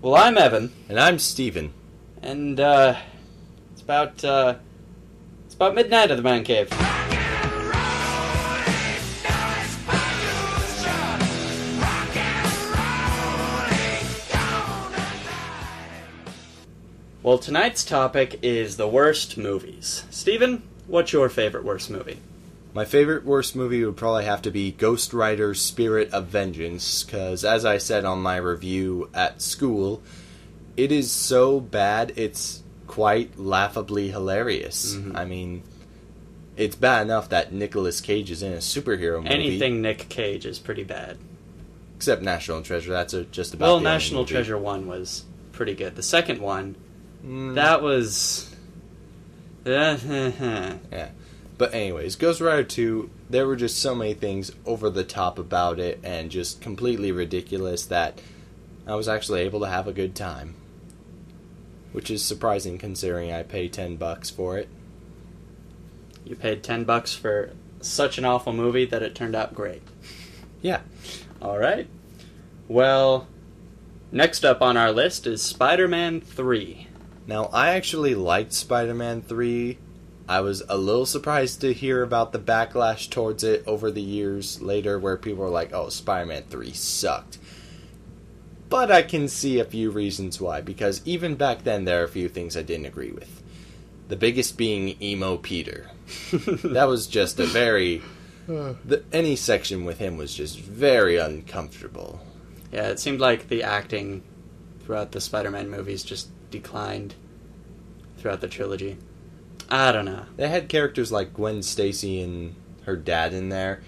Well, I'm Evan, And I'm Steven. and it's about midnight at the man cave. Well, tonight's topic is the worst movies. Steven, what's your favorite worst movie? My favorite worst movie would probably have to be Ghost Rider's Spirit of Vengeance, because as I said on my review at school, it is so bad it's quite laughably hilarious. Mm-hmm. I mean, it's bad enough that Nicolas Cage is in a superhero movie. Anything Nick Cage is pretty bad. Except National Treasure, that's just about Well, the only National movie. Treasure 1 was pretty good. The second one, that was... Yeah. But anyways, Ghost Rider 2, there were just so many things over the top about it and just completely ridiculous that I was actually able to have a good time. Which is surprising considering I paid $10 for it. You paid $10 for such an awful movie that it turned out great. Yeah. Alright. Well, next up on our list is Spider-Man 3. Now, I actually liked Spider-Man 3. I was a little surprised to hear about the backlash towards it over the years later where people were like, oh, Spider-Man 3 sucked. But I can see a few reasons why, because even back then there are a few things I didn't agree with. The biggest being Emo Peter. That was just a very... any section with him was just very uncomfortable. Yeah, it seemed like the acting throughout the Spider-Man movies just declined throughout the trilogy. I don't know. They had characters like Gwen Stacy and her dad in there,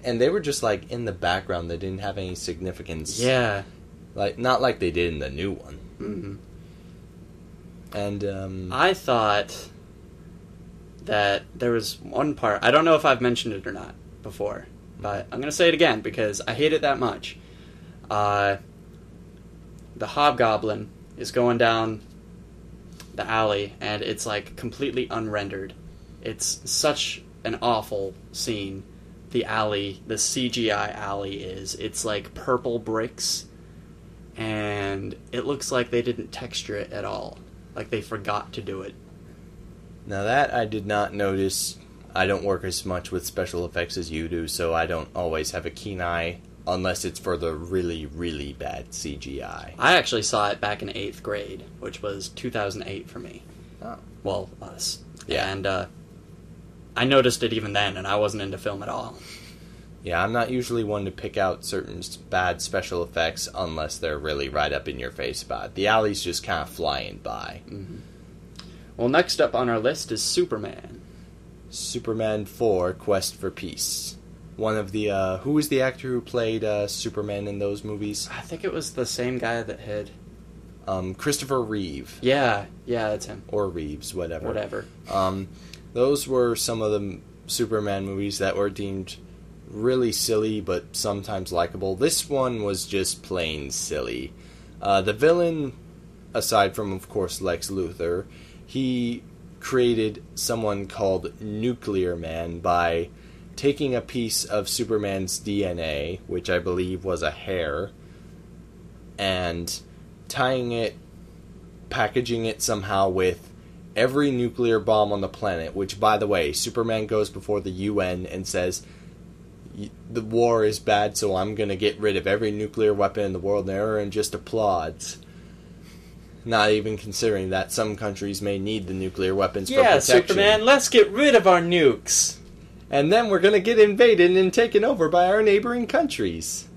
and they were just like in the background. They didn't have any significance. Yeah. Like, not like they did in the new one. Mm-hmm. And, I thought that there was one part, I don't know if I've mentioned it or not before, but I'm going to say it again because I hate it that much. The Hobgoblin is going down the alley, and it's, like, completely unrendered. It's such an awful scene. The alley, the CGI alley is. It's, like, purple bricks, and it looks like they didn't texture it at all. Like, they forgot to do it. now that I did not notice. I don't work as much with special effects as you do, so I don't always have a keen eye, unless it's for the really, really bad CGI. I actually saw it back in 8th grade, which was 2008 for me. Oh. Well, us. Yeah. And I noticed it even then, and I wasn't into film at all. Yeah, I'm not usually one to pick out certain bad special effects unless they're really right up in your face bad. The alley's just kind of flying by. Mm-hmm. Well, next up on our list is Superman. Superman 4, Quest for Peace. One of the, who was the actor who played Superman in those movies? I think it was the same guy that had... Christopher Reeve. Yeah, that's him. Or Reeves, whatever. Whatever. Those were some of the Superman movies that were deemed really silly, but sometimes likable. This one was just plain silly. The villain, aside from, of course, Lex Luthor, he created someone called Nuclear Man by taking a piece of Superman's DNA, which I believe was a hair, and tying it, packaging it somehow with every nuclear bomb on the planet, which, by the way, Superman goes before the UN and says, the war is bad, so I'm going to get rid of every nuclear weapon in the world, and everyone just applauds. Not even considering that some countries may need the nuclear weapons for protection. Yeah, Superman, let's get rid of our nukes. And then we're going to get invaded and taken over by our neighboring countries.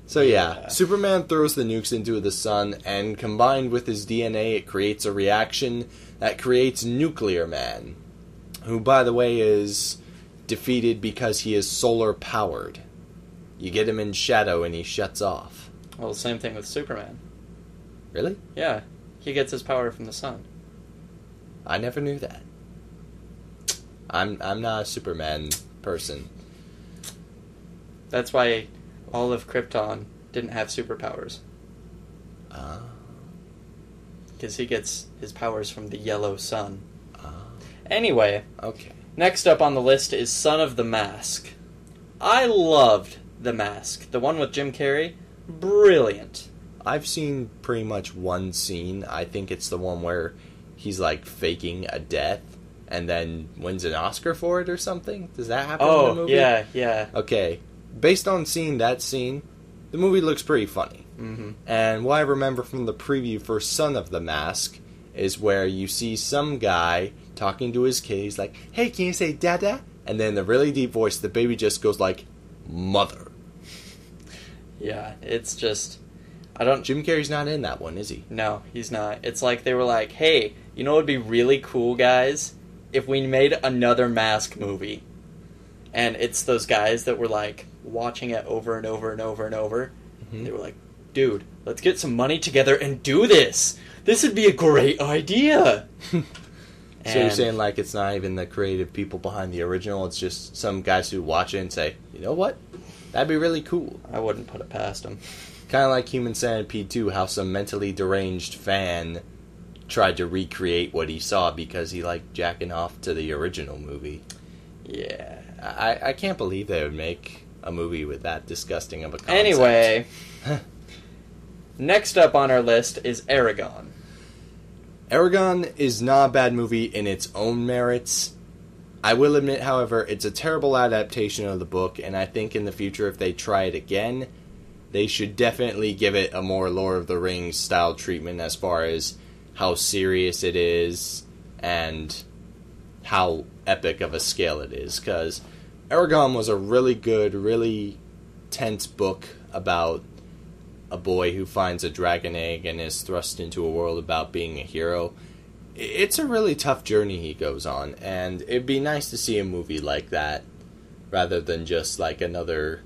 So yeah, Superman throws the nukes into the sun, and combined with his DNA, it creates a reaction that creates Nuclear Man, who, by the way, is defeated because he is solar powered. You get him in shadow and he shuts off. Well, same thing with Superman. Really? Yeah, he gets his power from the sun. I never knew that. I'm not a Superman person. That's why all of Krypton didn't have superpowers. Because he gets his powers from the yellow sun. Anyway, Okay. next up on the list is Son of the Mask. I loved The Mask. The one with Jim Carrey. Brilliant. I've seen pretty much one scene. I think it's the one where he's like faking a death and then wins an Oscar for it or something. Does that happen in the movie? Yeah. Okay. Based on seeing that scene, the movie looks pretty funny. Mm-hmm. And what I remember from the preview for Son of the Mask is where you see some guy talking to his kid. He's like, "Hey, can you say dada?" And then in a really deep voice, the baby just goes like, "Mother." Yeah, it's just... Jim Carrey's not in that one, is he? No, he's not. It's like they were like, hey, you know what would be really cool, guys? If we made another Mask movie. And it's those guys that were like watching it over and over and over and over. Mm-hmm. They were like, dude, let's get some money together and do this. This would be a great idea. So you're saying like it's not even the creative people behind the original, it's just some guys who watch it and say, you know what? That'd be really cool. I wouldn't put it past them. Kind of like Human Centipede 2, how some mentally deranged fan tried to recreate what he saw because he liked jacking off to the original movie. Yeah. I can't believe they would make a movie with that disgusting of a concept. Anyway, next up on our list is Aragon. Aragon is not a bad movie in its own merits. I will admit, however, it's a terrible adaptation of the book, and I think in the future if they try it again, they should definitely give it a more Lord of the Rings style treatment as far as how serious it is and how epic of a scale it is. Because Aragon was a really good, really tense book about a boy who finds a dragon egg and is thrust into a world about being a hero. It's a really tough journey he goes on, and it'd be nice to see a movie like that rather than just like another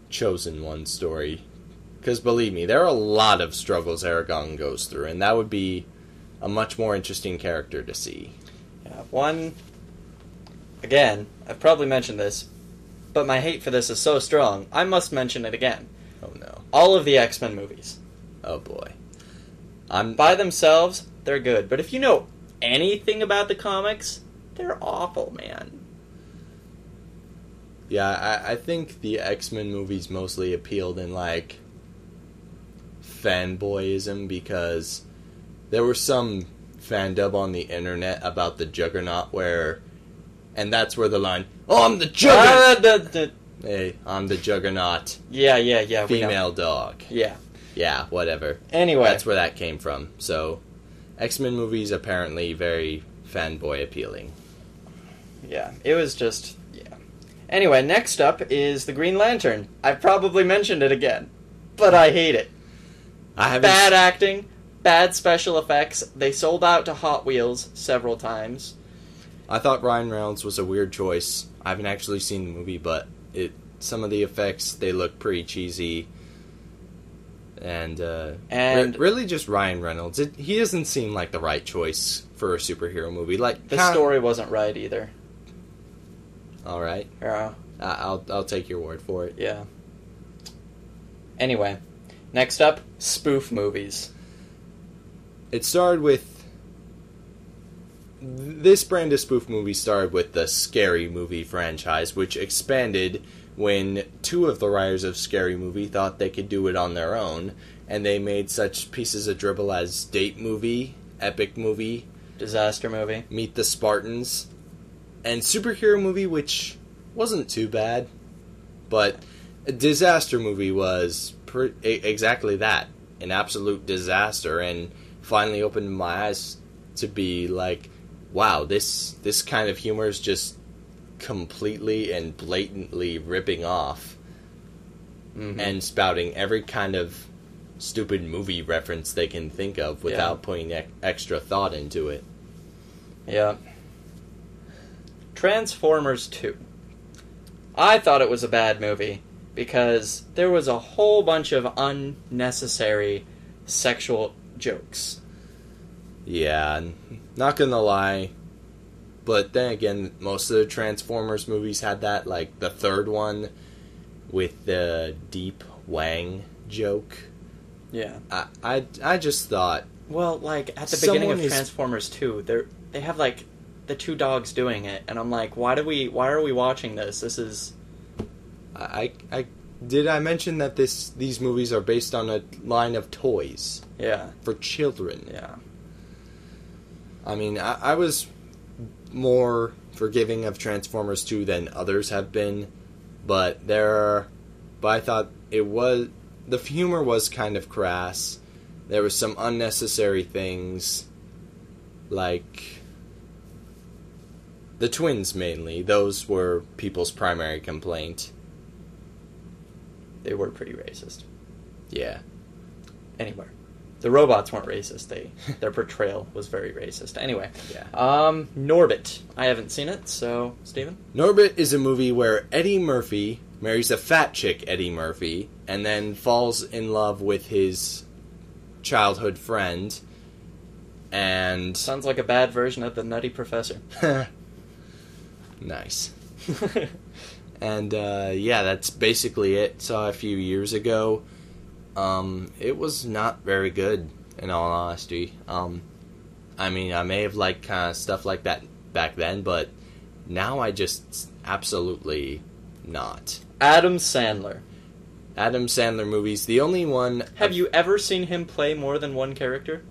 Chosen One story. Because believe me, there are a lot of struggles Aragon goes through, and that would be a much more interesting character to see. Yeah, one, again, I've probably mentioned this, but my hate for this is so strong, I must mention it again. Oh no. All of the X-Men movies. Oh boy. By themselves, they're good, but if you know anything about the comics, they're awful, man. Yeah, I think the X-Men movies mostly appealed in, like, fanboyism, because there was some fandub on the internet about the Juggernaut and that's where the line, "Oh, I'm the Juggernaut!" Hey, I'm the Juggernaut. Yeah. Female dog. Yeah. Yeah, whatever. Anyway. That's where that came from. So, X-Men movies apparently very fanboy appealing. Yeah, it was just... Anyway, next up is the Green Lantern. I've probably mentioned it again, but I hate it. Bad acting, bad special effects. They sold out to Hot Wheels several times. I thought Ryan Reynolds was a weird choice. I haven't actually seen the movie, but some of the effects, they look pretty cheesy. And really just Ryan Reynolds. He doesn't seem like the right choice for a superhero movie. Like the story wasn't right either. All right. Yeah. I'll take your word for it. Yeah. Anyway, next up, spoof movies. It started with... This brand of spoof movie started with the Scary Movie franchise, which expanded when two of the writers of Scary Movie thought they could do it on their own, and they made such pieces of dribble as Date Movie, Epic Movie, Disaster Movie, Meet the Spartans, and Superhero Movie, which wasn't too bad, but a Disaster Movie was exactly that, an absolute disaster, and finally opened my eyes to be like, wow, this kind of humor is just completely and blatantly ripping off and spouting every kind of stupid movie reference they can think of without putting extra thought into it. Yeah. Transformers 2. I thought it was a bad movie because there was a whole bunch of unnecessary sexual jokes. Yeah, not gonna lie, but then again, most of the Transformers movies had that, like the third one with the Deep Wang joke. Yeah. I just thought... Well, like, at the beginning of Transformers 2, they have, like, the two dogs doing it, and I'm like, why are we watching this? This is... I did I mention that these movies are based on a line of toys? Yeah. For children. Yeah. I mean, I was more forgiving of Transformers 2 than others have been, but I thought the humor was kind of crass. There was some unnecessary things, like the twins mainly. Those were people's primary complaint. They were pretty racist. Yeah. Anyway. The robots weren't racist. Their portrayal was very racist. Anyway. Yeah. Norbit. I haven't seen it, so, Steven? Norbit is a movie where Eddie Murphy marries a fat chick, Eddie Murphy, and then falls in love with his childhood friend, and... Sounds like a bad version of the Nutty Professor. Nice. And, yeah, that's basically it. Saw a few years ago. It was not very good, in all honesty. I mean, I may have liked kind of stuff like that back then, but now I just absolutely not. Adam Sandler. Adam Sandler movies. The only one... Have you ever seen him play more than one character?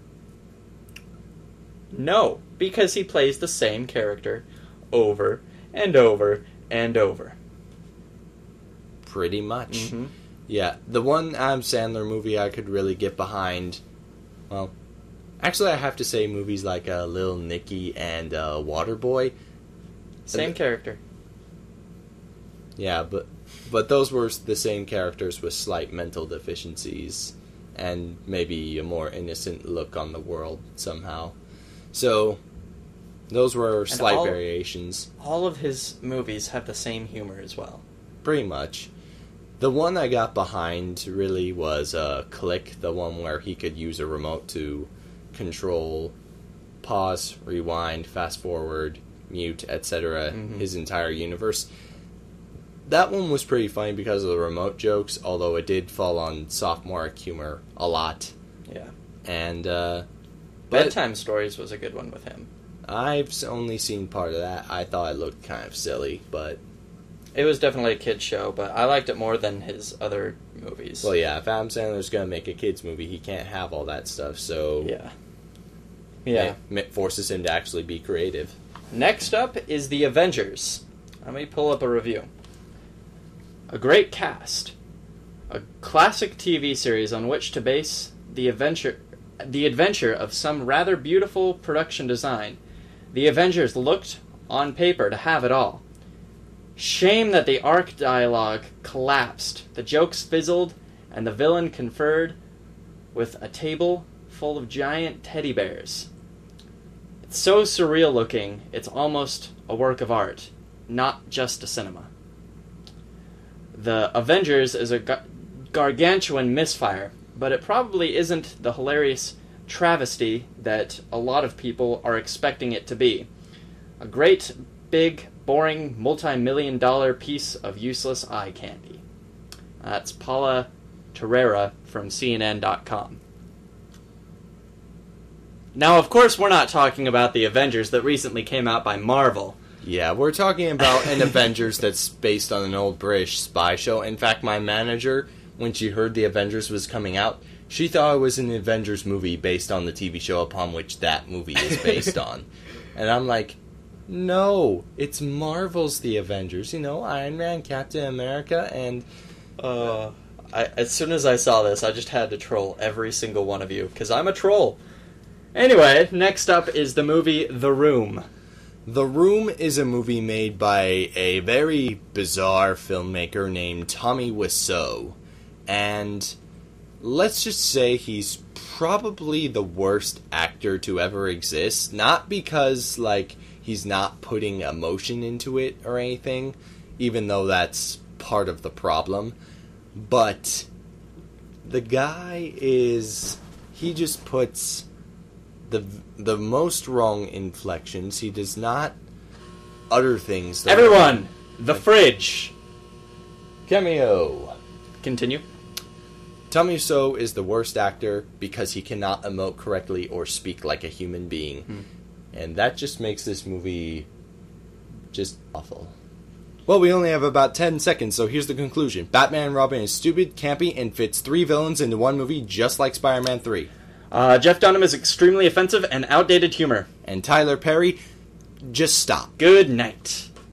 No, because he plays the same character over and over and over. Pretty much. Mm-hmm. Yeah, the one Adam Sandler movie I could really get behind... Well, actually I have to say movies like Lil Nicky and Waterboy. Same character. Yeah, but those were the same characters with slight mental deficiencies and maybe a more innocent look on the world somehow. So, those were slight variations. All of his movies have the same humor as well. Pretty much. The one I got behind really was Click, the one where he could use a remote to control pause, rewind, fast forward, mute, etc. His entire universe. That one was pretty funny because of the remote jokes, although it did fall on sophomoric humor a lot. Yeah. And, Bedtime Stories was a good one with him. I've only seen part of that. I thought it looked kind of silly, but... It was definitely a kid's show, but I liked it more than his other movies. Well, yeah, if Adam Sandler's going to make a kid's movie, he can't have all that stuff, so... Yeah. Yeah. It forces him to actually be creative. Next up is The Avengers. Let me pull up a review. A great cast. A classic TV series on which to base the adventure of some rather beautiful production design. The Avengers looked, on paper, to have it all. Shame that the arc dialogue collapsed, the jokes fizzled, and the villain conferred with a table full of giant teddy bears. It's so surreal looking, it's almost a work of art, not just a cinema. The Avengers is a gargantuan misfire, but it probably isn't the hilarious travesty that a lot of people are expecting it to be. A great, big, boring, multi-million-dollar piece of useless eye candy. That's Paula Terrera from CNN.com. Now, of course, we're not talking about the Avengers that recently came out by Marvel. Yeah, we're talking about an Avengers that's based on an old British spy show. In fact, my manager, when she heard the Avengers was coming out, she thought it was an Avengers movie based on the TV show upon which that movie is based on. And I'm like... No, it's Marvel's The Avengers. You know, Iron Man, Captain America, and... as soon as I saw this, I just had to troll every single one of you, because I'm a troll. Anyway, next up is the movie The Room. The Room is a movie made by a very bizarre filmmaker named Tommy Wiseau. And let's just say he's probably the worst actor to ever exist. Not because, like... he's not putting emotion into it or anything, even though that's part of the problem. But the guy he just puts the most wrong inflections. He does not utter things. Everyone, the fridge. Cameo. Continue. Tommy Wiseau is the worst actor because he cannot emote correctly or speak like a human being. And that just makes this movie just awful. Well, we only have about 10 seconds, so here's the conclusion. Batman and Robin is stupid, campy, and fits 3 villains into one movie just like Spider-Man 3. Jeff Dunham is extremely offensive and outdated humor. And Tyler Perry, just stop. Good night.